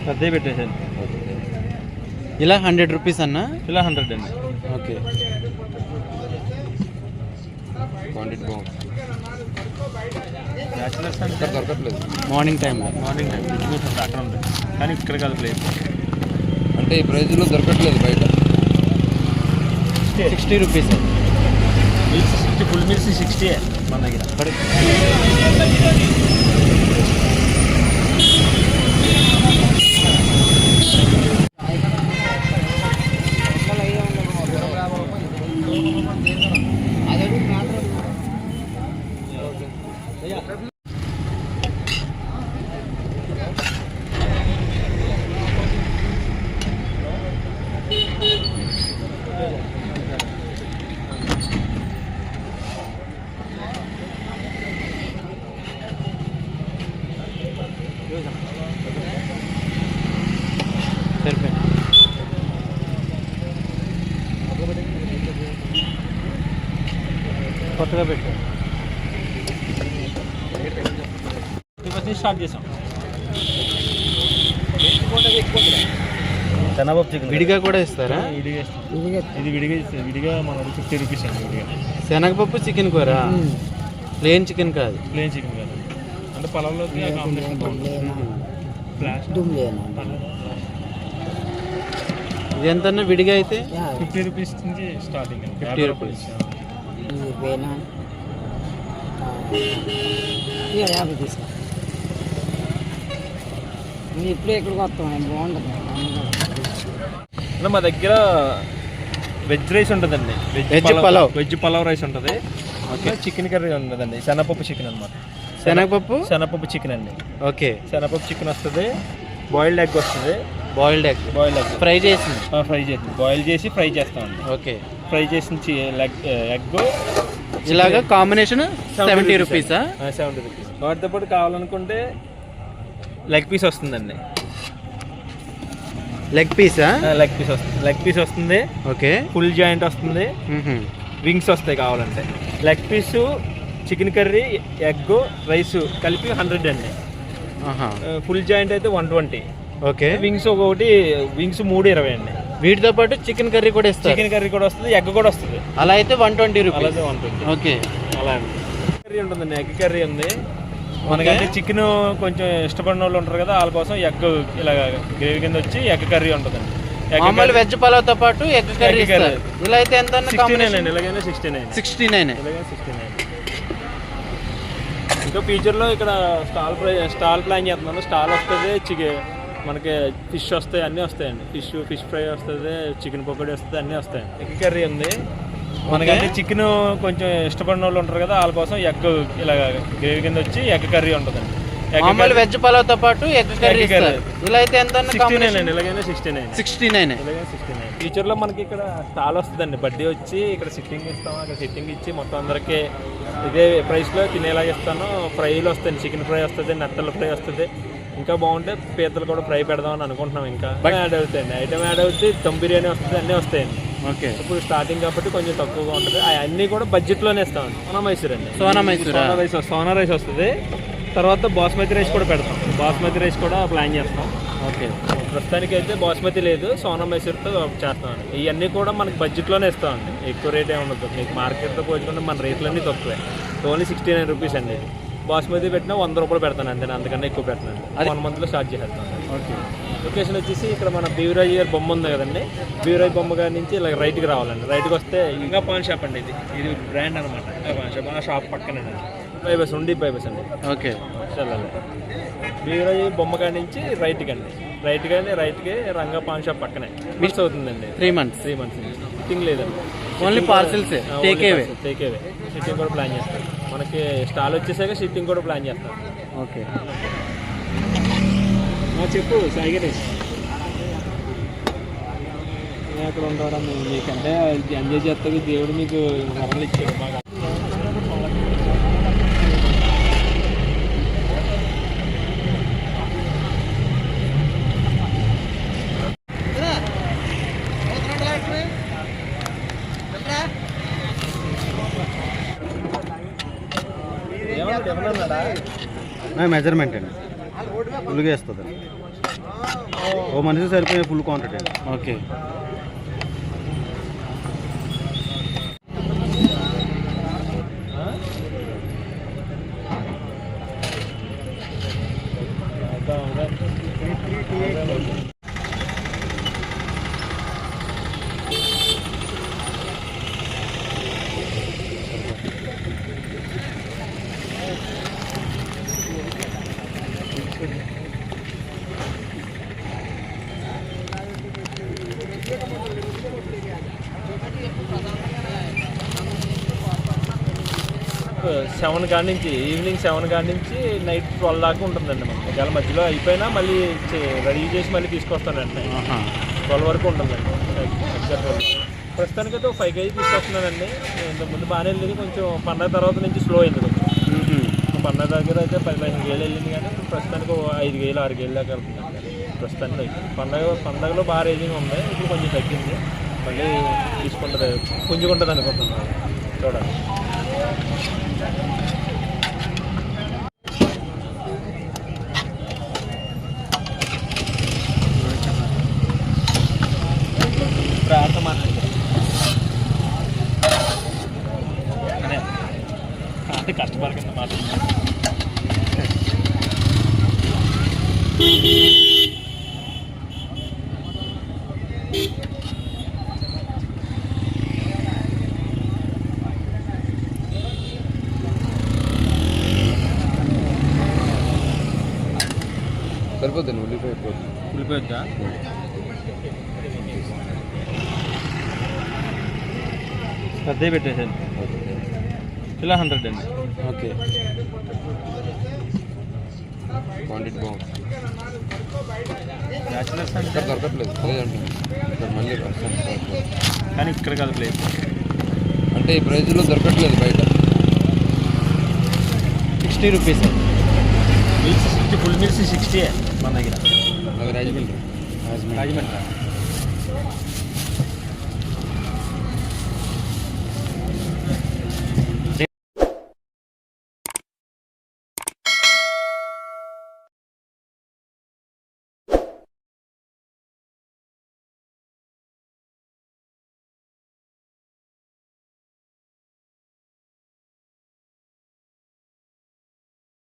పెద్దవి పెట్టేసాను. ఇలా 100 రూపీస్ అన్న, ఇలా 100 అండి. ఓకే, క్వాంటిటీ బాగుంది. బ్యాచిలర్స్ అంటే దొరకట్లేదు మార్నింగ్ టైంలో. మార్నింగ్ డిస్ట్రిబ్యూషన్ అక్కడ ఉంటుంది, కానీ ఇక్కడ కాదు ప్లేస్. అంటే ఈ ప్రైజ్లో దొరకట్లేదు బయట. 60 రూపీస్. మీల్స్ 60, ఫుల్ మీల్స్ 60 మన దగ్గర. కొత్తగా పెట్టాం, స్టార్ట్ చేసాం. శనగపప్పు చికెన్ విడిగా కూడా ఇస్తారా? విడిగా ఇస్తాం. ఇది విడిగా ఇస్తాం. విడిగా మనది 50 రూపీస్ అండి. విడిగా శనగపప్పు చికెన్ కూర, ప్లేన్ చికెన్ కాదు. ప్లేన్ చికెన్ కాదు, అంటే పొలంలో కాంబినేషన్ బాగుంటుంది. ఇది ఎంత విడిగా అయితే? 50 రూపీస్ నుంచి స్టార్టింగ్. 50 రూపీస్. ఇప్పుడు ఎక్కడికి వస్తాం, బాగుంటుంది. మా దగ్గర వెజ్ రైస్ ఉంటుందండి. వెజ్ పలావ్ రైస్ ఉంటుంది. ఓకే, చికెన్ కర్రీ ఉంటుందండి. శనగపప్పు చికెన్ అనమాట. శనగపప్పు చికెన్ అండి. ఓకే, శనగపప్పు చికెన్ వస్తుంది. బాయిల్డ్ ఎగ్ వస్తుంది. బాయిల్డ్ ఎగ్ ఫ్రై చేసి బాయిల్ చేసి ఫ్రై చేస్తామండి. ఓకే, ఫ్రై చేసిన ఎగ్ ఇలాగా కాంబినేషన్ 70 రూపీసా? 70 రూపీస్. వాటితో పాటు కావాలనుకుంటే లెగ్ పీస్ వస్తుందండి. Leg Pisa? లెగ్ పీస్ వస్తుంది. ఓకే, ఫుల్ జాయింట్ వస్తుంది. వింగ్స్ వస్తాయి కావాలంటే. Leg piece, chicken curry, egg, rice కలిపి 100 అండి. ఫుల్ జాయింట్ అయితే 120. ఓకే, వింగ్స్ ఒకటి, వింగ్స్ 320 అండి. వీటితో పాటు చికెన్ కర్రీ కూడా ఇస్తారు. చికెన్ కర్రీ కూడా వస్తుంది, ఎగ్ కూడా వస్తుంది. అలా అయితే 120 రూపీస్. అలాగే 120. ఓకే, అలా అండి. కర్రీ ఉంటుందండి, ఎగ్ కర్రీ ఉంది. మనకంటే చికెన్ కొంచెం ఇష్టపడిన వాళ్ళు ఉంటారు కదా, వాళ్ళ కోసం ఎగ్ ఇలా గ్రేవీ కింద వచ్చి ఎగ్ కర్రీ ఉంటుందండి. మామూలు వెజ్ పలావ్తో పాటు ఎగ్ కర్రీ ఇస్తారు. ఇలా అయితే ఎంత? 69 అండి. ఇలాగైనా 69. ఇంకా ఫ్యూచర్లో ఇక్కడ స్టాల్ ప్లాన్ చేస్తున్నాను. స్టాల్ వస్తుంది, మనకి ఫిష్ వస్తాయి, అన్నీ వస్తాయండి. ఫిష్ ఫ్రై వస్తుంది, చికెన్ పకోడీ వస్తుంది, అన్నీ వస్తాయండి. ఎగ్ కర్రీ ఉంది. మనకంటే చికెన్ కొంచెం ఇష్టపడిన వాళ్ళు ఉంటారు కదా, వాళ్ళ కోసం ఎగ్ ఇలా గ్రేవీ కింద వచ్చి ఎగ్ కర్రీ ఉంటుందండి. మామూలు వెజ్ పలావ్తో పాటు ఎగ్ కర్రీ ఇస్తారు. ఇలా అయితే ఎంత? 69 అండి. ఇలాగైనా 69. ఫ్యూచర్లో మనకి ఇక్కడ స్టాల్ వస్తుందండి. బర్త్డే వచ్చి ఇక్కడ సిట్టింగ్ ఇస్తాం. అక్కడ సిట్టింగ్ ఇచ్చి మొత్తం అందరికీ ఇదే ప్రైస్లో తినేలాగా ఇస్తాను. ఫ్రైలు వస్తాయి, చికెన్ ఫ్రై వస్తుంది, నెత్తల ఫ్రై వస్తుంది. ఇంకా బాగుంటే పీతలు కూడా ఫ్రై పెడదామని అనుకుంటున్నాం. ఇంకా యాడ్ అవుతాయండి, ఐటమ్ యాడ్ అవుతుంది. దమ్ బిర్యానీ వస్తుంది, అన్నీ వస్తాయండి. ఓకే, ఇప్పుడు స్టార్టింగ్ కాబట్టి కొంచెం తక్కువగా ఉంటుంది. అన్నీ కూడా బడ్జెట్లోనే ఇస్తామండి. సోనా రైస్ వస్తుంది. తర్వాత బాస్మతి రైస్ కూడా పెడతాం. బాస్మతి రైస్ కూడా ప్లాన్ చేస్తాం. ఓకే, ప్రస్తుతానికి అయితే బాస్మతి లేదు, సోనా మైసూర్తో చేస్తామండి. ఇవన్నీ కూడా మనకి బడ్జెట్లోనే ఇస్తామండి. ఎక్కువ రేట్ ఏమి ఉండదు. మీకు మార్కెట్తో పోల్చుకుంటే మన రేట్లన్నీ తక్కువే. ఓన్లీ 69 రూపీస్ అండి. బాస్మతి పెట్టినా 100 రూపాయలు పెడతాను అంతే, అంతకన్నా ఎక్కువ పెడతాను. 1 మంత్లో స్టార్ట్ చేసేస్తాను. ఓకే, లొకేషన్ వచ్చేసి ఇక్కడ మన బీవరాజ్ గారి బొమ్మ ఉంది కదండి. బీవరాజ్ బొమ్మ గారి నుంచి ఇలా రైట్కి రావాలండి. రైట్కి వస్తే ఇంకా పాన్ షాప్ అండి. ఇది బ్రాండ్ అనమాట. పాన్ షాప్, ఆ షాప్ పక్కనే బైబస్ ఉండి బైబస్ అండి. ఓకే, చల్లాలి. బీవరాజ్ బొమ్మ గారి నుంచి రైట్కి అండి. రైట్కి రంగా పాన్ షాప్ పక్కనే. మిస్ అవుతుందండి. 3 months షిప్పింగ్ లేదండి. Only parcels, take away. Shipping కూడా ప్లాన్ చేస్తాం. మనకి స్టాల్ వచ్చేసాక షిప్పింగ్ కూడా ప్లాన్ చేస్తాం. ఓకే, చెప్పు సాయిగణేష్. అక్కడ ఉండవడం మీకంటే ఎంజాయ్ చేస్తాను. దేవుడు మీకు వరలు ఇచ్చాడు. మాకు మెజర్మెంట్ అండి, ఉలుగేస్తుంది. ఓ మనిషి సరిపోయే ఫుల్ క్వాంటిటీ. ఓకే. సెవెన్ కాడి నుంచి ఈవినింగ్ 7 కాడి నుంచి నైట్ 12 దాకా ఉంటుందండి. మనకి ఒకవేళ మధ్యలో అయిపోయినా మళ్ళీ రెడీ చేసి మళ్ళీ తీసుకొస్తానండి. 12 వరకు ఉంటుందండి. ఎగ్జాక్ట్ 12. ప్రస్తుతానికైతే 5 కేజీ తీసుకొస్తున్నానండి. ఇంతకుముందు బాగానే వెళ్ళింది, కొంచెం పండగ తర్వాత నుంచి స్లో అయింది కొంచెం. పండగ దగ్గర అయితే 10-15 కేజీలు వెళ్ళింది, కానీ ప్రస్తుతానికి 5 కేజీలు 6 కేజీలు దాకా వెళ్తుందండి. ప్రస్తుతానికి అయితే పండగలో బాగా రేజింగ్ ఉంది, ఇప్పుడు కొంచెం తగ్గింది. మళ్ళీ తీసుకుంటుంది, పుంజుకుంటుంది అనుకుంటున్నాను. చూడండి. ప్రార్థన మాట్లాడుతుంది అంటే కస్టమర్ కింద మాట్లాడుతుంది. సరిపోతుంది. ఉల్లిపోయొద్దా? పెద్ద పెట్టేసాను. ఇలా 100 అండి. ఓకే. క్వాంటిటీ బాగుంది. బ్యాచిలర్స్ అంటే దొరకట్లేదు ఇక్కడ మళ్ళీ కానీ ఇక్కడ కాదు ప్లేస్. అంటే ఈ ప్రైజ్లో దొరకట్లేదు బయట. 60 రూపీస్. మీల్స్ 60, ఫుల్ మీల్స్ 60 మన దగ్గర. రాజమండ్రి. రాజమండ్రి.